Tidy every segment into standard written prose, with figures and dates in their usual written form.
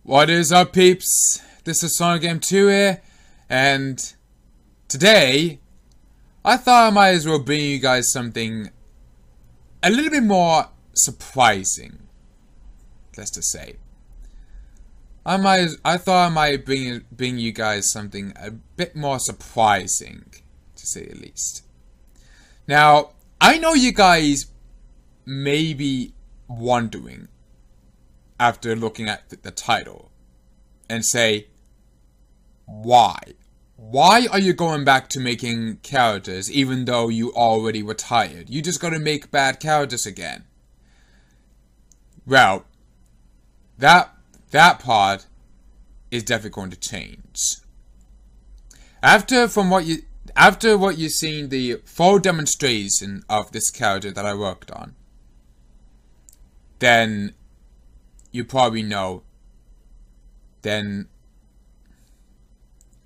What is up, peeps? This is Sonic Game 2 here, and today I thought I might as well bring you guys something a little bit more surprising. Let's just say. I thought I might bring you guys something a bit more surprising, to say the least. Now, I know you guys may be wondering, after looking at the title, and say, why? Why are you going back to making characters even though you already retired? You just gotta make bad characters again. Well, that part is definitely going to change. After what you've seen, the full demonstration of this character that I worked on, then you probably know. Then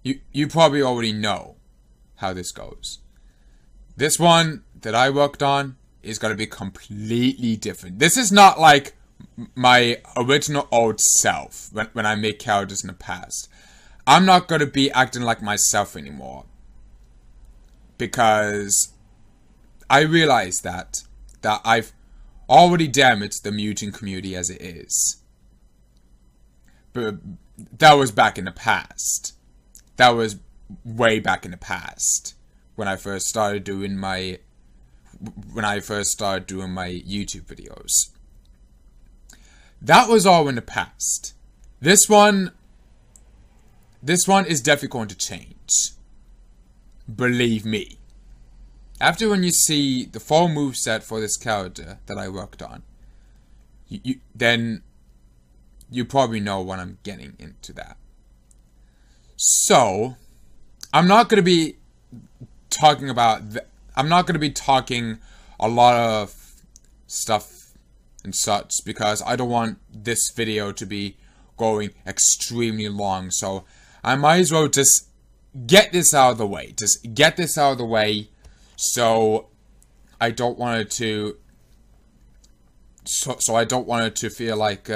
you probably already know how this goes. This one that I worked on is gonna be completely different. This is not like my original old self when I make characters in the past. I'm not gonna be acting like myself anymore, because I realize that I've already damaged the M.U.G.E.N community as it is. But that was back in the past. That was way back in the past when I first started doing my YouTube videos. That was all in the past. This one is definitely going to change. Believe me. After when you see the full moveset for this character that I worked on, then you probably know what I'm getting into that. So, I'm not going to be talking about I'm not going to be talking a lot of stuff and such, because I don't want this video to be going extremely long. So, I might as well just get this out of the way. Just get this out of the way. So I don't want it to. So I don't want it to feel like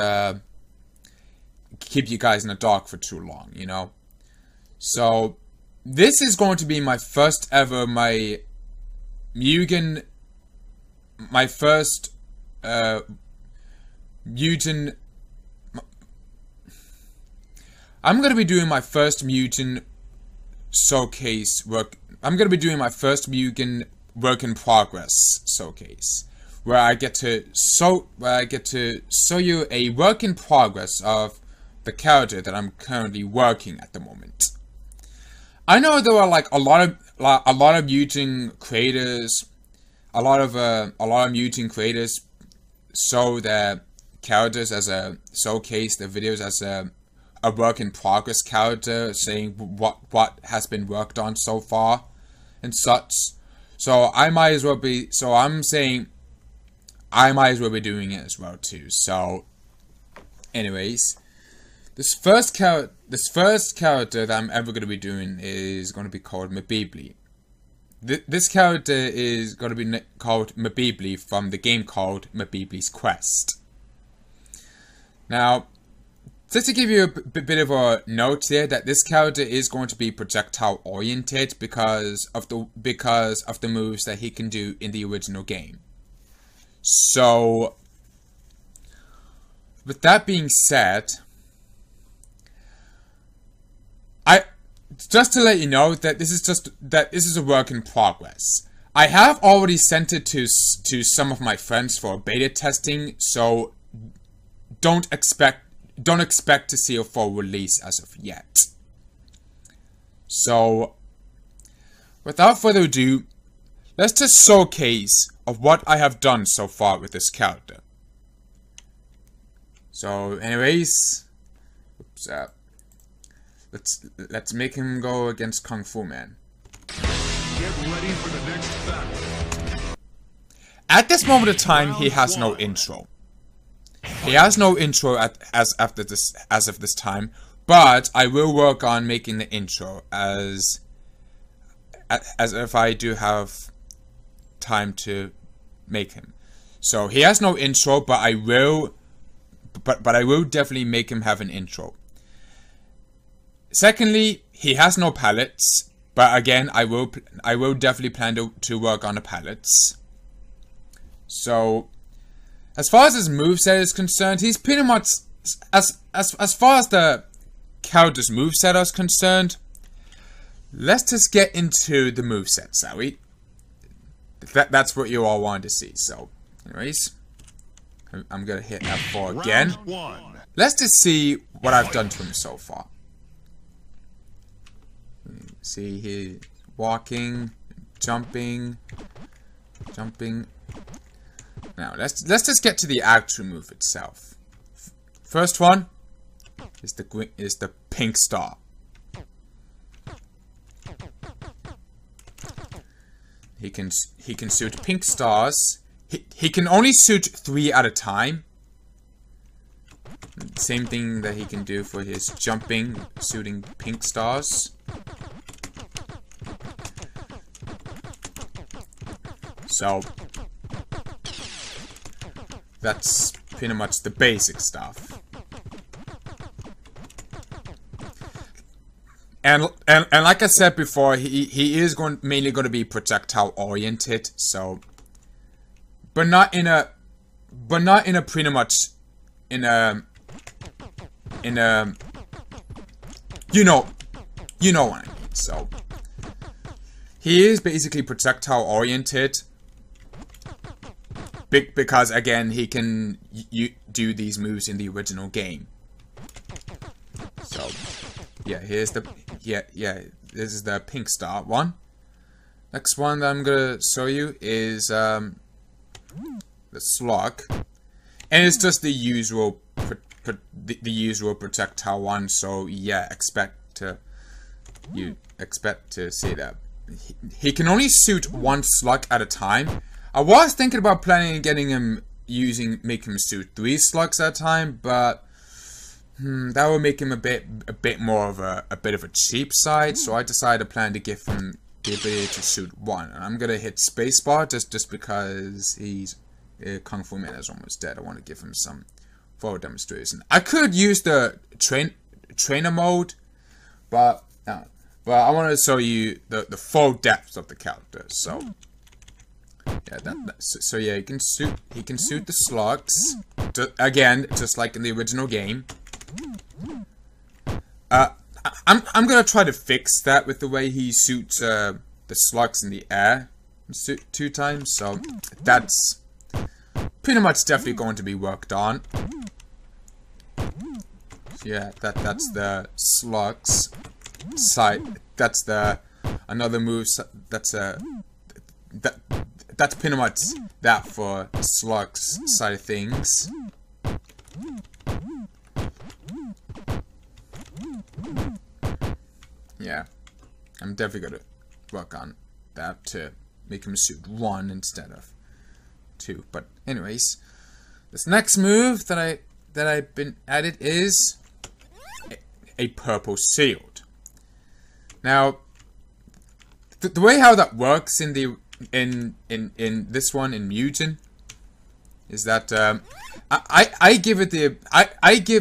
keep you guys in the dark for too long, you know. So this is going to be my first ever M.U.G.E.N. My first M.U.G.E.N. I'm gonna be doing my first M.U.G.E.N. showcase work. I'm gonna be doing my first M.U.G.E.N. work in progress showcase, where I get to show you a work in progress of the character that I'm currently working at the moment. I know there are like a lot of M.U.G.E.N. creators, a lot of M.U.G.E.N. creators show their characters as a showcase, their videos as a work in progress character, saying what has been worked on so far and such. So I might as well be. So I'm saying I might as well be doing it as well too. So, anyways, this first character that I'm ever going to be doing is going to be called Mibibli. This character is going to be called Mibibli from the game called Mibibli's Quest. Now, just to give you a bit of a note here, that this character is going to be projectile oriented because of the moves that he can do in the original game. So, with that being said, just to let you know that this is a work in progress. I have already sent it to some of my friends for beta testing, so don't expect to see a full release as of yet. So, without further ado, let's just showcase of what I have done so far with this character. So, anyways, let's make him go against Kung Fu Man. Get ready for the next battle. At this moment of time, he has no intro. He has no intro as of this time, but I will work on making the intro as if I do have time to make him. So he has no intro, but I will but I will definitely make him have an intro. Secondly, he has no pallets, but again, I will definitely plan to work on the pallets. So, as far as his moveset is concerned, he's pretty much as far as the character's moveset is concerned. Let's just get into the moveset, shall we? That's what you all wanted to see. So, anyways, I'm gonna hit F4 again. Let's just see what I've done to him so far. See, he's walking, jumping. Now let's just get to the actual move itself. First one is the pink star. He can shoot pink stars. He can only shoot 3 at a time. Same thing that he can do for his jumping, shooting pink stars. So that's pretty much the basic stuff. And like I said before, he is mainly going to be projectile oriented. So, but not in a pretty much in a you know what I mean. So he is basically projectile oriented. Because again, he can do these moves in the original game. So yeah, here's the this is the pink star one. Next one that I'm gonna show you is the slug, and it's just the usual projectile one. So yeah, expect to see that he can only shoot 1 slug at a time. I was thinking about planning on getting him making him shoot 3 slugs at a time, but that would make him a bit more of a bit of a cheap side. So I decided to plan to give him the ability to shoot 1, and I'm gonna hit spacebar just because he's Kung Fu Man is almost dead. I want to give him some forward demonstration. I could use the trainer mode, but I want to show you the full depth of the character. So. Yeah, so yeah, he can shoot the slugs. Again, just like in the original game. I'm gonna try to fix that with the way he shoots the slugs in the air 2 times. So that's pretty much definitely going to be worked on. So yeah, that's the slugs side. That's the another move. That's pretty much that for slugs side of things. Yeah, I'm definitely gonna work on that to make him shoot 1 instead of 2. But anyways, this next move that I've been added is a purple shield. Now, the way how that works in this one in M.U.G.E.N is that I give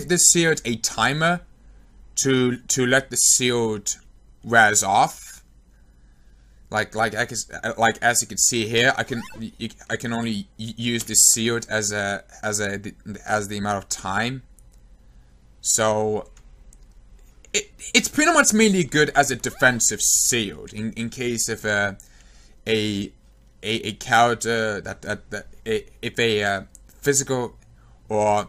this shield a timer to let the shield wears off. Like as you can see here, I can only use this shield as the amount of time. So it's pretty much mainly good as a defensive shield in case if a character if a physical or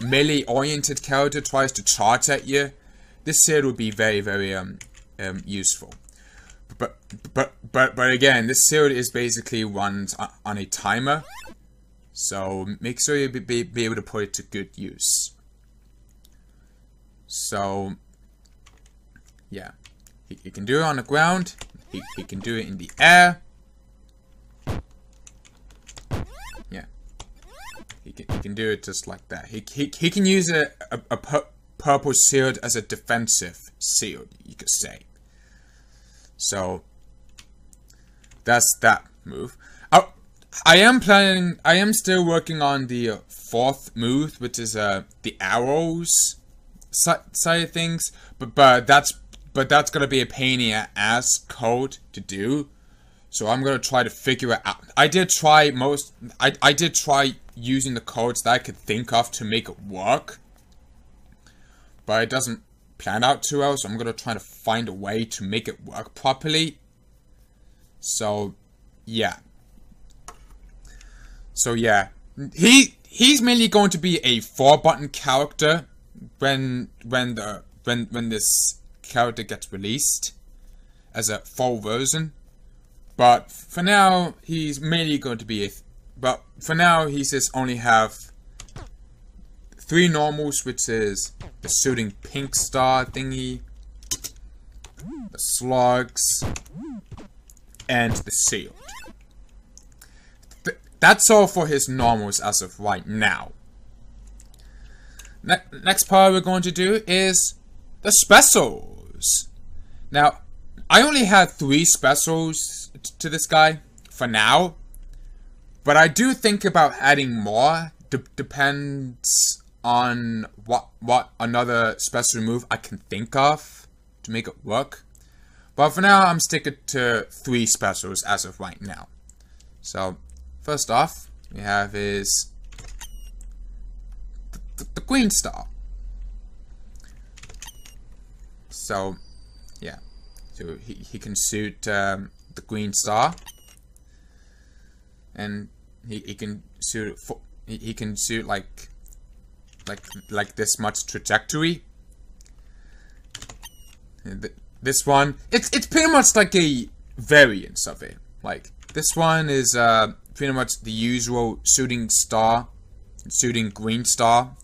melee oriented character tries to charge at you, this shield would be very useful. But again, this shield is basically runs on a timer, so make sure you be able to put it to good use. So yeah, he can do it on the ground. He can do it in the air. Yeah, he can do it just like that. He can use a purple shield as a defensive shield, you could say. So that's that move. I am still working on the fourth move, which is the arrows side of things. But that's gonna be a pain in the ass code to do. So I'm gonna try to figure it out. I did try using the codes that I could think of to make it work, but it doesn't plan out too well. So I'm gonna try to find a way to make it work properly. So yeah. He's mainly going to be a 4-button character when this character gets released as a full version. But for now, he's mainly going to be but for now, he just only have 3 normals, which is the shooting pink star thingy, the slugs, and the shield. That's all for his normals as of right now. Next part we're going to do is the specials. Now, I only had 3 specials to this guy for now, but I do think about adding more. Depends on what another special move I can think of to make it work. But for now, I'm sticking to 3 specials as of right now. So first off, we have is the green star. So yeah, so he can shoot the green star, and he can shoot he can shoot like this much trajectory. And this one, it's pretty much like a variance of it. Like this one is pretty much the usual shooting green star,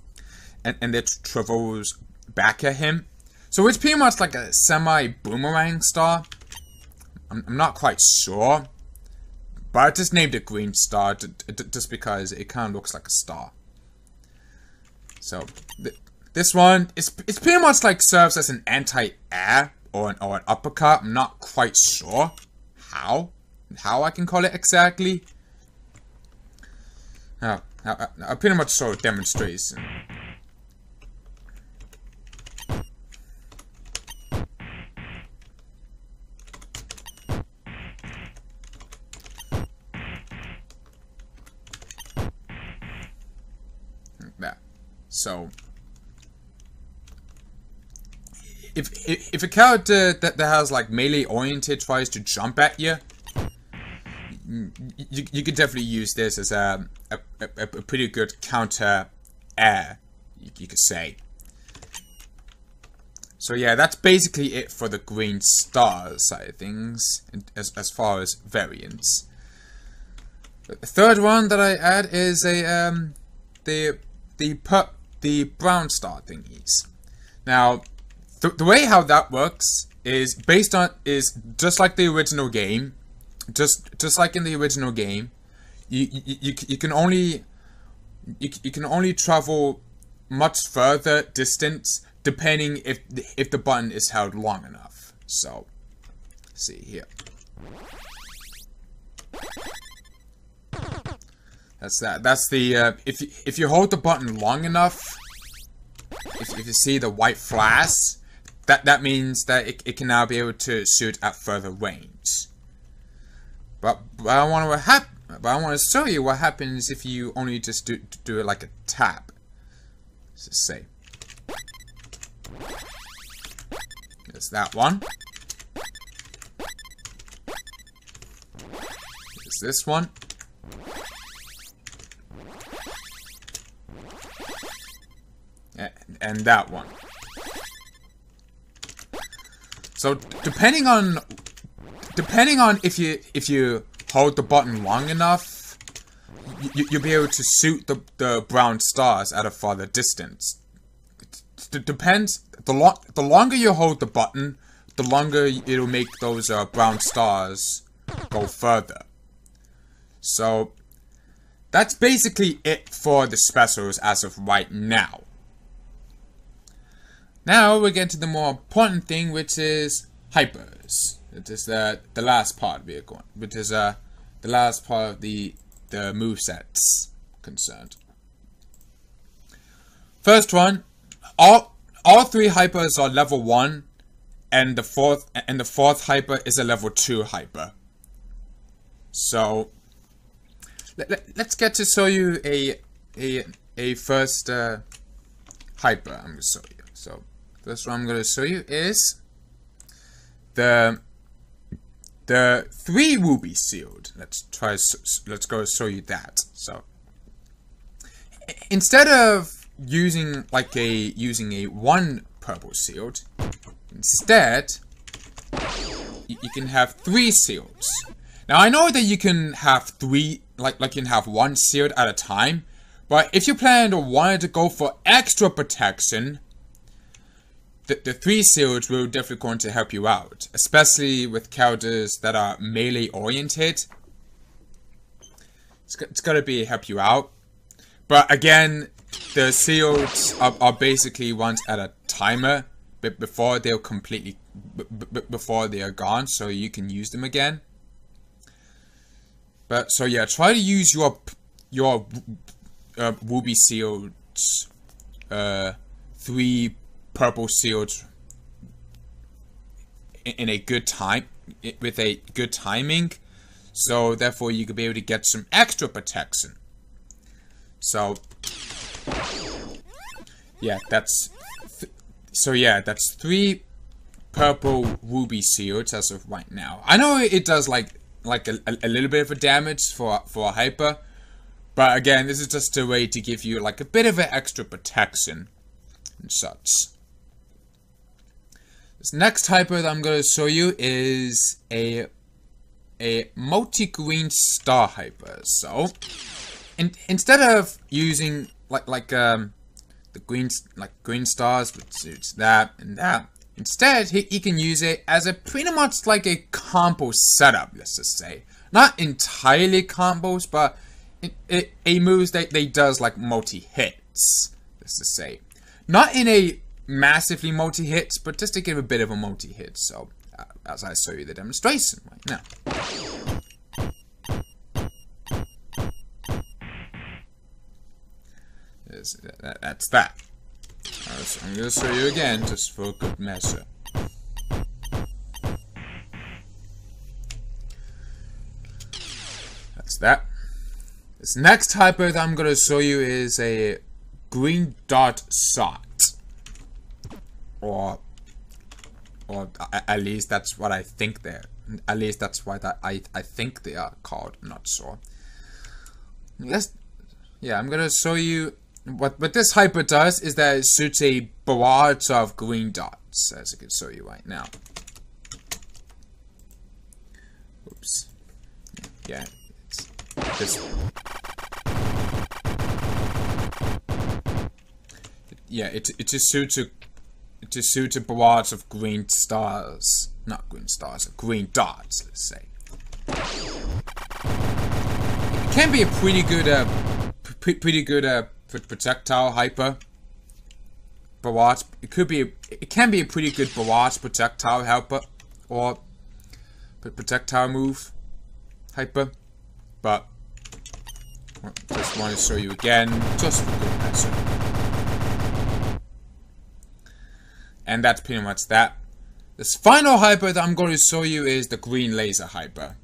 and it travels back at him. So it's pretty much like a semi-boomerang star. I'm not quite sure, but I just named it green star just because it kind of looks like a star. So this one it's pretty much like serves as an anti-air or an uppercut. I'm not quite sure how I can call it exactly. I pretty much saw a demonstration. That. So if a character that has like melee oriented tries to jump at you, you could definitely use this as a pretty good counter air, you could say. So yeah, that's basically it for the green star side of things, as far as variants. The third one that I add is the brown star thingies. Now, the way how that works is just like the original game. Just like in the original game, you can only travel much further distance depending if the button is held long enough. So, let's see here. That's that. That's the if you hold the button long enough, if you see the white flash, that means that it can now be able to shoot at further range. But I want to show you what happens if you only just do it like a tap. Let's just say. There's that one. There's this one. And that one. So depending on if you hold the button long enough, you'll be able to shoot the brown stars at a farther distance. It depends. The longer you hold the button, the longer it'll make those brown stars go further. So that's basically it for the specials as of right now. Now we get to the more important thing, which is hypers. It is the last part we are going, which is the last part of the the movesets concerned. First one, all 3 hypers are level 1, and the fourth hyper is a level 2 hyper. So let's get to show you a first hyper. I'm gonna show you. So first one I'm gonna show you is the 3 ruby shield. Let's go show you that. So instead of using a 1 purple shield, instead you can have 3 shields. Now I know that you can have 3, like you can have 1 shield at a time, but if you plan or wanted to go for extra protection, the 3 shields will definitely going to help you out, especially with characters that are melee oriented. It's gonna be help you out, but again, the shields are basically once at a timer, but before they're completely before they are gone, so you can use them again. But so yeah, try to use your ruby shields, 3 purple shields in a good time, with a good timing, so therefore you could be able to get some extra protection. So yeah, that's 3 purple ruby shields as of right now. I know it does like a little bit of a damage for a hyper, but again, this is just a way to give you like a bit of an extra protection and such. This next hyper that I'm going to show you is a multi-green star hyper. So instead of using the green stars, which suits that and that, instead he can use it as a pretty much like a combo setup, let's just say. Not entirely combos, but a moves that they does like multi-hits, let's just say. Not in a massively multi-hits, but just to give a bit of a multi-hit. So as I show you the demonstration right now. That's that. So I'm going to show you again, just for a good measure. That's that. This next hyper that I'm going to show you is a green dot shot. Or at least that's what I think they're. At least that's what I think they are called. I'm not sure. I'm going to show you. What this hyper does is that it shoots a barrage of green dots, as I can show you right now. Oops. Yeah, it's this. Yeah, it just shoots a barrage of green stars, not green stars, green dots. Let's say. It can be a pretty good projectile hyper barrage. It can be a pretty good barrage projectile helper or projectile move hyper, but just want to show you again just for good measure. And that's pretty much that. This final hyper that I'm going to show you is the green laser hyper,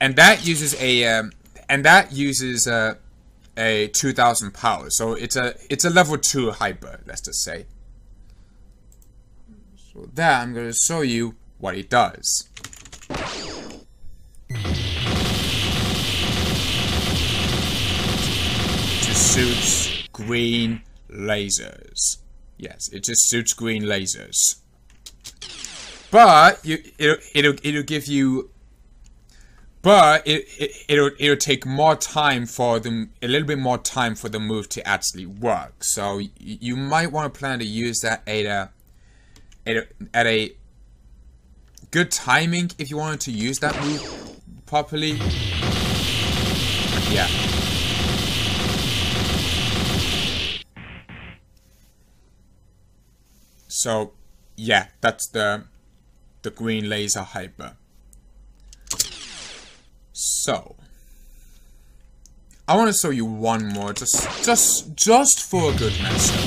and that uses a 2000 power, so it's a level 2 hyper, let's just say. So that I'm going to show you what it does. It just shoots green lasers. Yes, it just shoots green lasers. But it'll give you. But it'll take more time for them, a little bit more time for the move to actually work. So you might want to plan to use that at a good timing if you wanted to use that move properly. Yeah. So yeah, that's the green laser hyper. So, I want to show you one more, just for a good measure.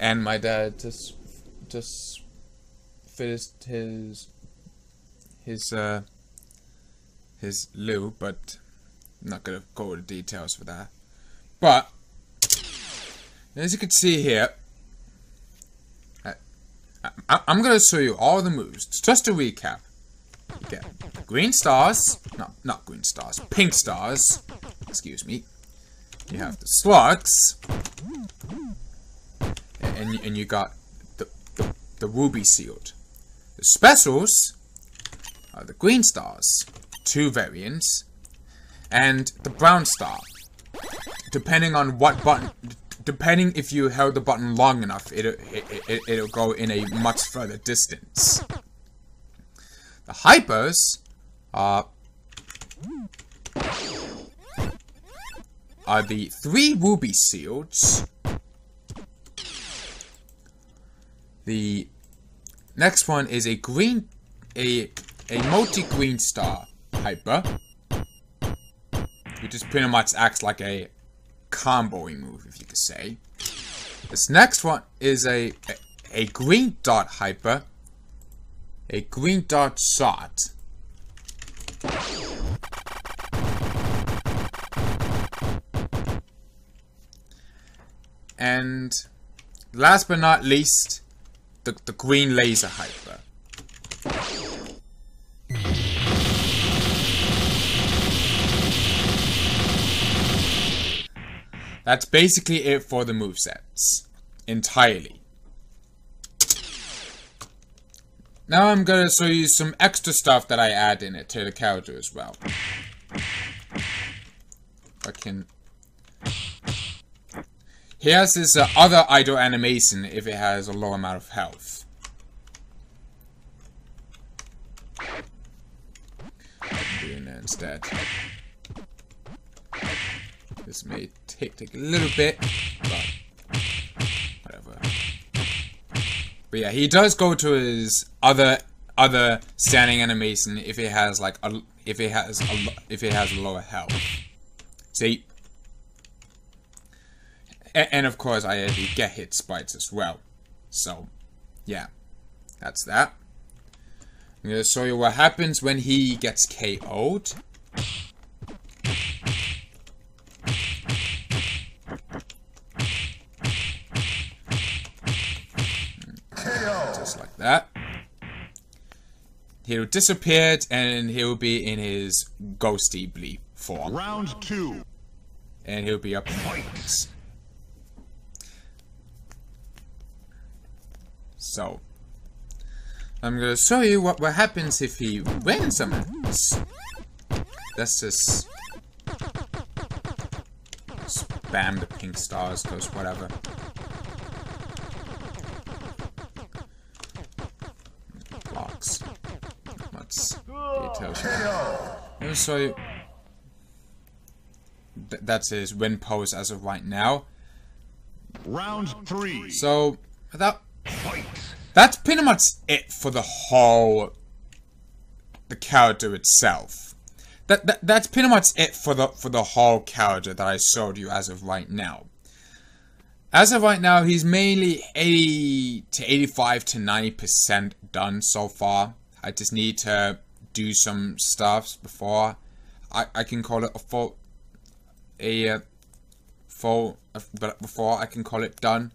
And my dad just finished his loo, but I'm not gonna go into details for that. But as you can see here, I'm gonna show you all the moves. Just to recap, you get green stars, not green stars, pink stars. Excuse me. You have the slugs, and you got the ruby sealed. The specials are the green stars, 2 variants, and the brown star. Depending on what button, depending if you held the button long enough, it'll go in a much further distance. The hypers are the 3 ruby seals. The next one is a multi-green star hyper, which just pretty much acts like a comboing move, if you could say. This next one is a green dot hyper, a green dot shot. And last but not least, the green laser hyper. That's basically it for the movesets. Entirely. Now I'm gonna show you some extra stuff that I add in it to the character as well. Here's this other idle animation if it has a low amount of health. I'm doing that instead. This may take a little bit, but whatever. But yeah, he does go to his other standing animation if it has like if it has lower health. See. And of course, I actually get hit sprites as well. So, yeah. That's that. I'm going to show you what happens when he gets KO'd. Just like that. He'll disappear and he'll be in his ghosty bleep form. Round 2. And he'll be up in flames. So, I'm gonna show you what happens if he wins some matches. Let's just spam the pink stars, cause whatever. Blocks. Let's details. Let me show you. That's his win pose as of right now. Round 3. So, that's pretty much it for the character itself. That's pretty much it for the whole character that I showed you as of right now. As of right now, he's mainly 80 to 85 to 90% done so far. I just need to do some stuff before I can call it before I can call it done.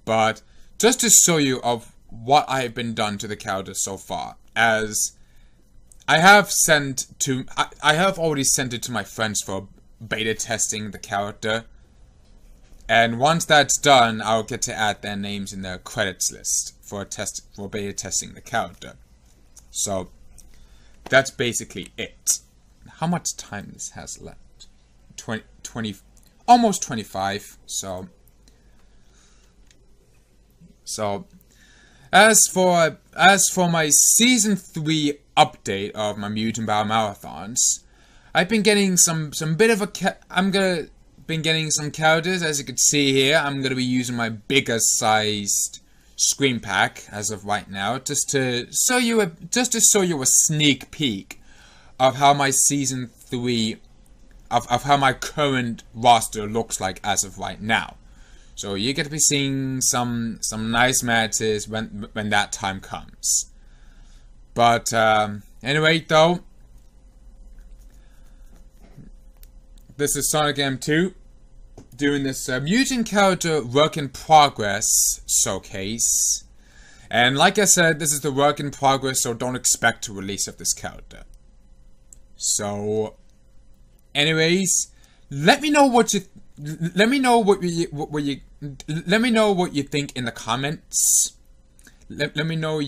But just to show you of what I have been done to the character so far, as I have already sent it to my friends for beta testing the character, and once that's done, I'll get to add their names in the credits list for beta testing the character. So that's basically it. How much time this has left? 20, almost 25. So as for my season 3 update of my Mutant Battle Marathons, I've been getting some getting some characters. As you can see here, I'm gonna be using my bigger sized screen pack as of right now, just to show you a sneak peek of how my season 3 of how my current roster looks like as of right now. So you get to be seeing some nice matches when that time comes. But anyway, though, this is Sonic M2 doing this Mutant character work in progress showcase. And like I said, this is the work in progress, so don't expect a release of this character. So, anyways, let me know what you think in the comments. Let me know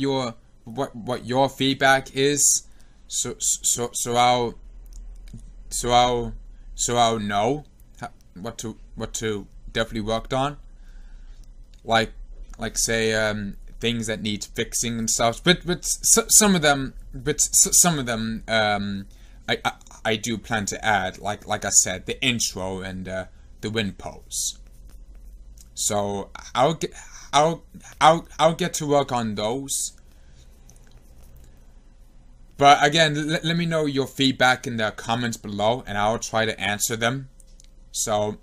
what your feedback is, so I'll know what to definitely work on. Like say things that need fixing and stuff. But some of them I do plan to add, like I said, the intro and the win pose. So I'll get to work on those. But again, let me know your feedback in the comments below, and I'll try to answer them. So,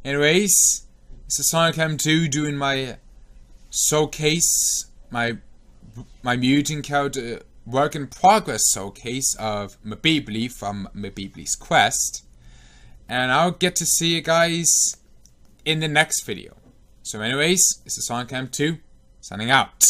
anyways, this is Sonic M2 doing my showcase, my Mutant character work in progress showcase of Mibibli from Mibibli's Quest. And I'll get to see you guys in the next video. So anyways, this is Sonic M2, signing out.